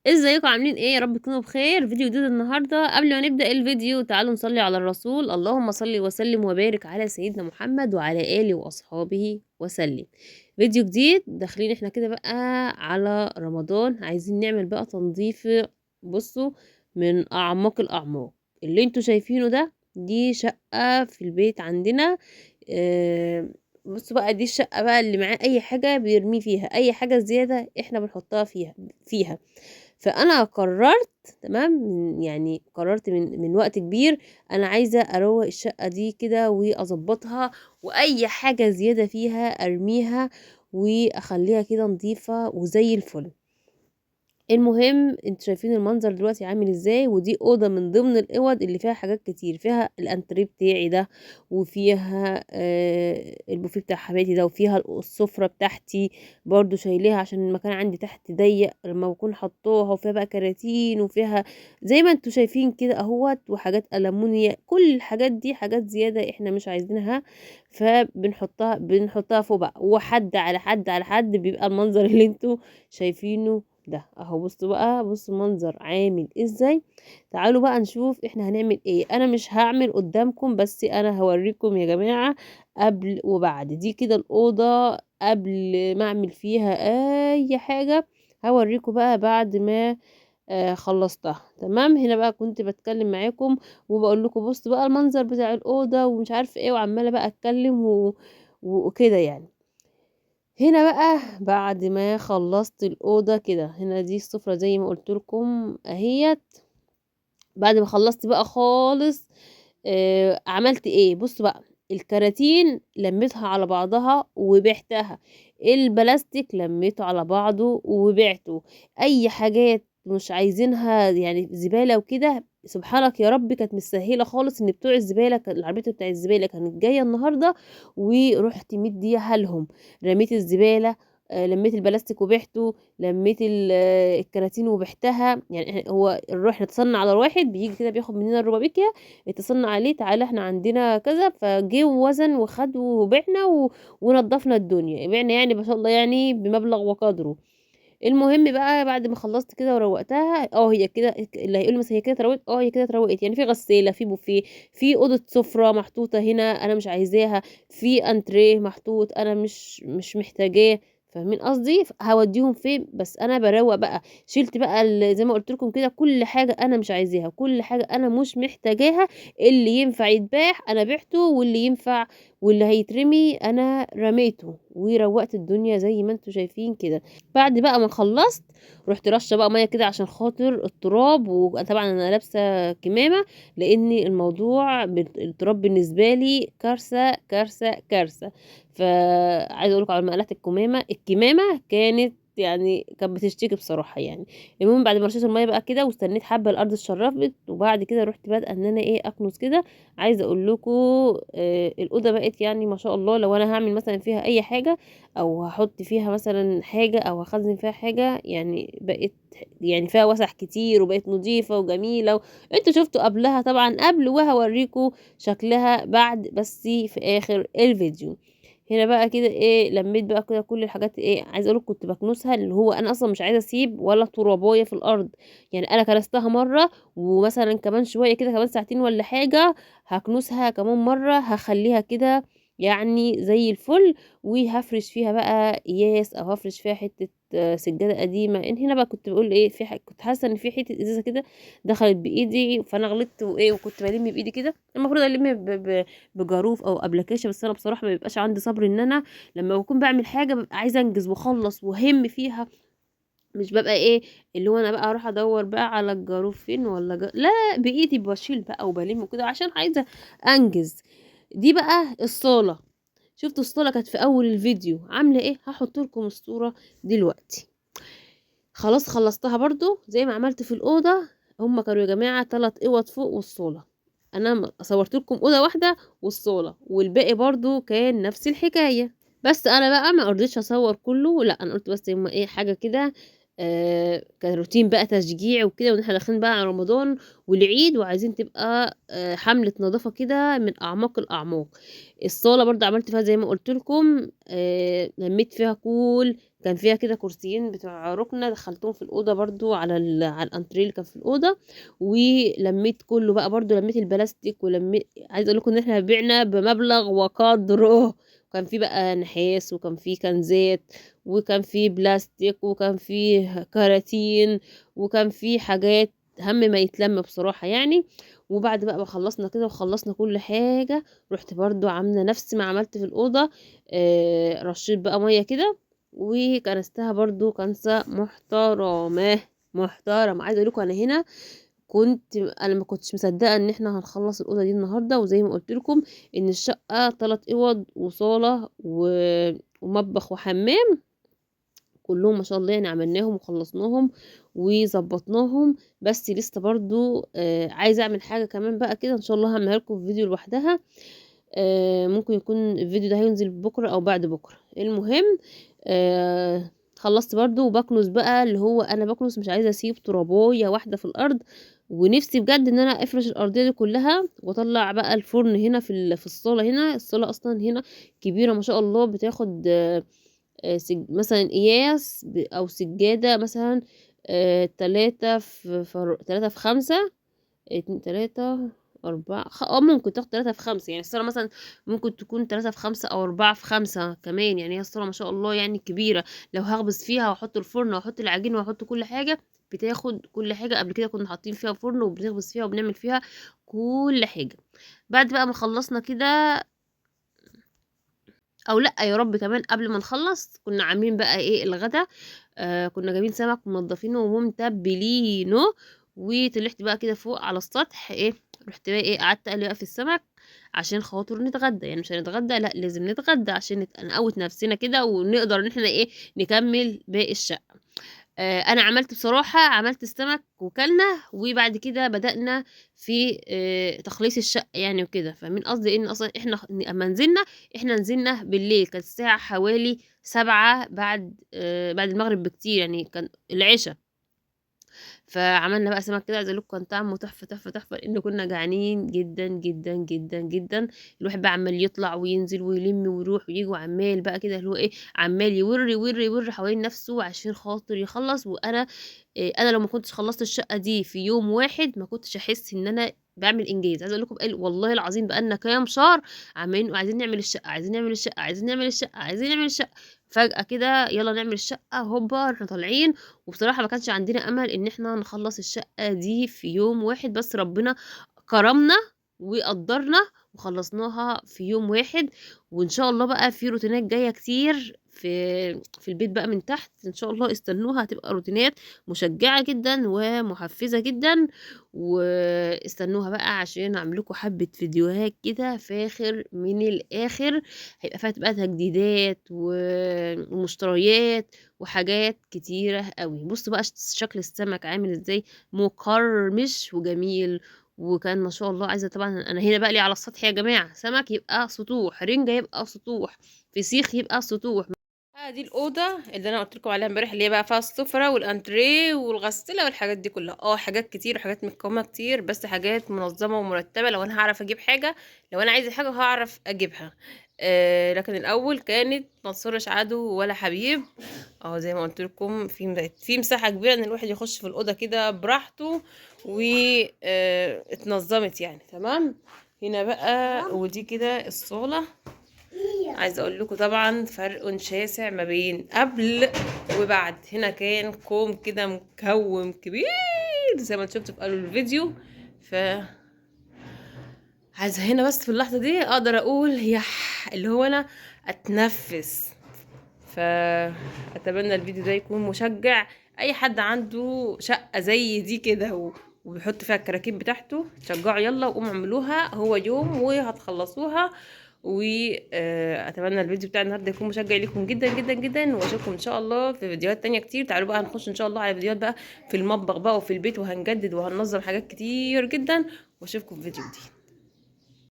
ازيكم عاملين ايه؟ يا رب تكونوا بخير. فيديو جديد النهارده. قبل ما نبدأ الفيديو تعالوا نصلي على الرسول. اللهم صل وسلم وبارك على سيدنا محمد وعلى آله واصحابه وسلم. فيديو جديد داخلين احنا كده بقى على رمضان، عايزين نعمل بقى تنظيف. بصوا، من اعماق الاعماق اللي انتوا شايفينه ده، دي شقة في البيت عندنا. آه، بصوا بقى، دي الشقة بقى اللي معاه اي حاجة بيرميه فيها، اي حاجة زيادة احنا بنحطها فيها. فأنا قررت، تمام، يعني قررت من وقت كبير أنا عايزة أروّق الشقة دي كده وأضبّطها، وأي حاجة زيادة فيها أرميها وأخلّيها كده نضيفة وزي الفل. المهم أنتم شايفين المنظر دلوقتي عامل إزاي، ودي أوضة من ضمن الأوض اللي فيها حاجات كتير، فيها الأنتريه بتاعي ده، وفيها البوفيه بتاع حماتي ده، وفيها السفرة بتاعتي برضه شايلاها عشان المكان عندي تحت ضيّق لمّا باكون حاطاها، وفيها بقى كراتين، وفيها زي ما أنتم شايفين كده أهوّة، وحاجات ألمونيا. كل الحاجات دي حاجات زيادة إحنا مش عايزينها، بنحطها فوق بقى، وحَد على حَد على حَد بيبقى المنظر اللي أنتم شايفينه ده اهو. بصوا بقى، بصوا المنظر عامل ازاي. تعالوا بقى نشوف احنا هنعمل ايه. انا مش هعمل قدامكم، بس انا هوريكم يا جماعة قبل وبعد. دي كده الأوضة قبل ما اعمل فيها اي حاجة. هوريكم بقى بعد ما خلصتها. تمام، هنا بقى كنت بتكلم معاكم وبقول لكم بصوا بقى المنظر بتاع الأوضة ومش عارفه ايه، وعمالة بقى اتكلم وكده يعني. هنا بقى بعد ما خلصت الأوضة كده، هنا دي السفرة زي ما قلت لكم اهيت. بعد ما خلصت بقى خالص، عملت ايه؟ بصوا بقى، الكراتين لميتها على بعضها وبعتها، البلاستيك لميته على بعضه وبعته، اي حاجات مش عايزينها يعني زبالة وكده. سبحانك يا رب، كانت مستسهله خالص ان بتوع الزباله، كان العربيه بتاع الزباله كانت جايه النهارده، ورحت مديها لهم. رميت الزباله، لميت البلاستيك وبعته، لميت الكراتين وبعتها. يعني هو احنا اتصلنا على الواحد بيجي كده بياخد مننا الربابيكيا، اتصلنا عليه تعالى احنا عندنا كذا، فجه ووزن وخد وبعنا ونضفنا الدنيا، بعنا يعني ما شاء الله يعني بمبلغ وقدره. المهم بقى بعد ما خلصت كده وروقتها، هي كده اللي هيقول مثلا هي كده اتروقت، هي كده اتروقت. يعني في غسالة، في بوفيه، في أوضة سفرة محطوطة هنا أنا مش عايزاها، في أنتريه محطوط أنا مش محتاجاه. فاهمين قصدي؟ هاوديهم فين؟ بس أنا باروّق بقى، شِلت بقى زي ما قُلت لكم كده كل حاجة أنا مش عايزاها، كل حاجة أنا مش محتاجاها. اللي ينفع يتباع أنا بِعته، واللي ينفع واللي هيترمي أنا رميته، وروّقت الدنيا زي ما أنتم شايفين كده. بعد بقى ما خلّصت، رُحت راشة بقى مَيّة كده عشان خاطر التراب، وطبعًا أنا لابسة كمامة، لإن الموضوع التراب بالنسبة لي كارثة، كارثة، كارثة. فعايزة أقول لكم على ما قلعت الكمامة كانت بتشتكي بصراحة يعني. المهم بعد ما رشيت المَيّة بقى كده واستنيت حبّة الأرض اتشرّبت، وبعد كده رُحت بادئة إن أنا أكنس كده. عايزة أقول لكم الأوضة بقت يعني ما شاء الله، لو أنا هاعمل مثلًا فيها أي حاجة، أو هاحط فيها مثلًا حاجة، أو هاخزّن فيها حاجة، يعني بقت يعني فيها وسح كتير، وبقت نضيفة وجميلة. أنتم شُفتوا قبلها طبعًا قبل، وهاورّيكم شكلها بعد، بس في آخر الفيديو. هنا بقى كده لمّيت بقى كده كل الحاجات. عايزة أقول لكم كنت باكنسها، اللي هو أنا أصلًا مش عايزة أسيب ولا تراباية في الأرض. يعني أنا كنستها مرّة، ومثلًا كمان شوية كده، كمان ساعتين والّا حاجة هاكنسها كمان مرّة، هاخلّيها كده يعني زي الفل. وهافرش فيها بقى أكياس، أو هافرش فيها حتة سجادة قديمة. هنا بقى كنت باقول كنت حاسة إن في حتة إزازة كده دخلت بإيدي، فأنا غلطت وكنت بالِم بإيدي كده. المفروض ألِم بجاروف أو أبلكاشة، بس أنا بصراحة ما بيبقاش عندي صبر إن أنا لمّا باكون باعمل حاجة بابقى عايزة أنجز وأخلّص وأهِم فيها. مش بابقى اللي هو أنا بقى أروح أدوّر بقى على الجاروف فين، والّا لا، بإيدي باشيل بقى وبالِم وكده عشان عايزة أنجز. دي بقى الصالة. شُفتوا الصورة كانت في أول الفيديو عاملة هاحط لكم الصورة دلوقتي. خلاص خلّصتها برضه زي ما عملت في الأوضة. هُم كانوا يا جماعة 3 أوض فوق والصالة. أنا صوّرت لكم أوضة واحدة والصالة، والباقي برضه كان نفس الحكاية. بس أنا بقى ما رضيتش أصوّر كلّه، لأ، أنا قُلت بس هُم حاجة كده كان روتين بقى تشجيع وكده، وإن إحنا داخلين بقى على رمضان والعيد وعايزين تبقى حملة نضافة كده من أعماق الأعماق. الصالة برضه عملت فيها زي ما قُلت لكم، لمّيت فيها كان فيها كده كرسيين بتوع رُكنة دخّلتهم في الأوضة برضه على الأنتريه اللي كان في الأوضة، ولمّيت كُلّه بقى برضه لمّيت البلاستيك عايزة أقول لكم إن إحنا بِعنا بمبلغ وقدره، وكان في بقى نحاس وكان في كنزات وكان في بلاستيك وكان في كراتين وكان في حاجات هَم ما يتلَم بصراحة يعني. وبعد بقى ما خلّصنا كده وخلّصنا كل حاجة، رُحت برضه عاملة نفس ما عملت في الأوضة، رشّيت بقى مَيّة كده وكنستها برضه كنسة محترمة، محترمة. عايزة أقول لكم أنا هنا أنا ما كنتش مصدقة إن إحنا هنخلّص الأوضة دي النهارده، وزي ما قُلت لكم إن الشقة 3 أوض وصالة ومطبخ وحمام، كلّهم ما شاء الله يعني عملناهم وخلّصناهم وضبّطناهم. بس لسه برضه عايزة أعمل حاجة كمان بقى كده إن شاء الله هاعملها لكم في فيديو لوحدها، ممكن يكون الفيديو ده هينزل بكرة أو بعد بكرة. المهم خلّصت برضه وباكنس بقى، اللي هو أنا باكنس مش عايزة أسيب تراباية واحدة في الأرض، ونِفْسي بجد إن أنا أفرش الأرضية دي كلّها وأطلّع بقى الفرن هنا في الصالة هنا. الصالة أصلًا هنا كبيرة ما شاء الله، بتاخد مثلًا أقياس أو سجادة مثلًا 3 3 في 5، 3، 4 ممكن تاخد 3 في 5، يعني الصالة مثلًا ممكن تكون 3 في 5 أو 4 في 5 كمان، يعني هي الصالة ما شاء الله يعني كبيرة. لو هاخبز فيها وأحط الفرن وأحط العجين وأحط كل حاجة، بتاخد كل حاجة. قبل كده كنا حاطين فيها فرن وبنخبز فيها وبنعمل فيها كل حاجة. بعد بقى ما خلّصنا كده، أو لأ يا رب كمان قبل ما نخلّص كنا عاملين بقى إيه الغدا، كنا جايبين سمك ومنضفينه ومتبلينه، وطلعت بقى كده فوق على السطح إيه، رُحت بقى إيه قعدت أقلي بقى في السمك عشان خاطر نتغدى، يعني مش هنتغدى لأ لازم نتغدى عشان نقوّت نفسنا كده ونقدر إن إحنا إيه نكمّل باقي الشقة. أنا عملت بصراحة عملت السمك وكلنا، وبعد كده بدأنا في تخليص الشقة يعني وكده، فاهمين قصدي؟ إن أصلًا إحنا أمّا نزلنا، إحنا نزلنا بالليل، كانت الساعة حوالي 19:00 بعد المغرب بكتير، يعني كان العشا. فعملنا بقى سمك كده، عايزة أقول لكم كان طعمه تحفة، تحفة، تحفة، لإن كنا جعانين جدًا، جدًا، جدًا، جدًا. الواحد بقى عمّال يطلع وينزل ويلِم ويروح وييجي وعمّال بقى كده اللي هو إيه، عمّال يوِر، يوِر، يوِر حوالين نَفْسه عشان خاطر يخلّص. وأنا أنا لو ما كنتش خلّصت الشقة دي في يوم واحد ما كنتش هاحس إن أنا باعمل إنجاز. عايزة أقول لكم والله العظيم بقى لنا كام شهر عمّالين عايزين نعمل الشقة، عايزين نعمل الشقة، عايزين نعمل الشقة، عايزين نعمل الشقة. فجأة كده يالّا نعمل الشقة هوبا رُحنا طالعين. وبصراحة ما كانش عندنا أمل إن إحنا نخلّص الشقة دي في يوم واحد، بس ربنا كرمنا وقدّرنا وخلّصناها في يوم واحد. وإن شاء الله بقى في روتينات جاية كتير في البيت بقى من تحت، إن شاء الله استنوها هتبقى روتينات مشجعة جدًا ومحفزة جدًا، واستنوها بقى عشان أعمل لكم حبة فيديوهات كده فاخر من الآخر، هيبقى فيها بقى تجديدات ومشتريات وحاجات كتيرة أوي. بُصّوا بقى شكل السمك عامل إزاي، مقرمش وجميل. وكان ما شاء الله عايزة طبعًا أنا هنا باقلي على السطح يا جماعة، سمك يبقى سطوح، رنجة يبقى سطوح، فسيخ يبقى سطوح. دي الأوضة اللي أنا قُلت لكم عليها امبارح، اللي هي بقى فيها السفرة والأنتريه والغسالة والحاجات دي كلّها. حاجات كتير وحاجات متكوّمة كتير، بس حاجات منظمة ومرتبة. لو أنا هاعرف أجيب حاجة، لو أنا عايزة حاجة هاعرف أجيبها. لكن الأول كانت ما تصُرش عدو ولا حبيب. زي ما قُلت لكم في مساحة كبيرة إن الواحد يخش في الأوضة كده براحته، و اتنظمت يعني تمام. هنا بقى ودي كده الصالة. عايزة اقول لكم طبعا فرق شاسع ما بين قبل وبعد. هنا كان كوم كده مكوم كبير زي ما انتوا شفتوا في اول الفيديو. ف عايزة هنا بس في اللحظة دي اقدر اقول اللي هو انا اتنفس. فأتمنى الفيديو ده يكون مشجع. أي حد عنده شقة زي دي كده وبيحط فيها الكراكيب بتاعته، تشجعوا يلا وقوموا اعملوها، هو يوم وهتخلصوها. وأتمنى الفيديو بتاع النهارده يكون مشجع ليكم جدا جدا جدا، واشوفكم ان شاء الله في فيديوهات تانية كتير. تعالوا بقى هنخش ان شاء الله على فيديوهات بقى في المطبخ بقى وفي البيت، وهنجدد وهننظم حاجات كتير جدا، واشوفكم في فيديو جديد.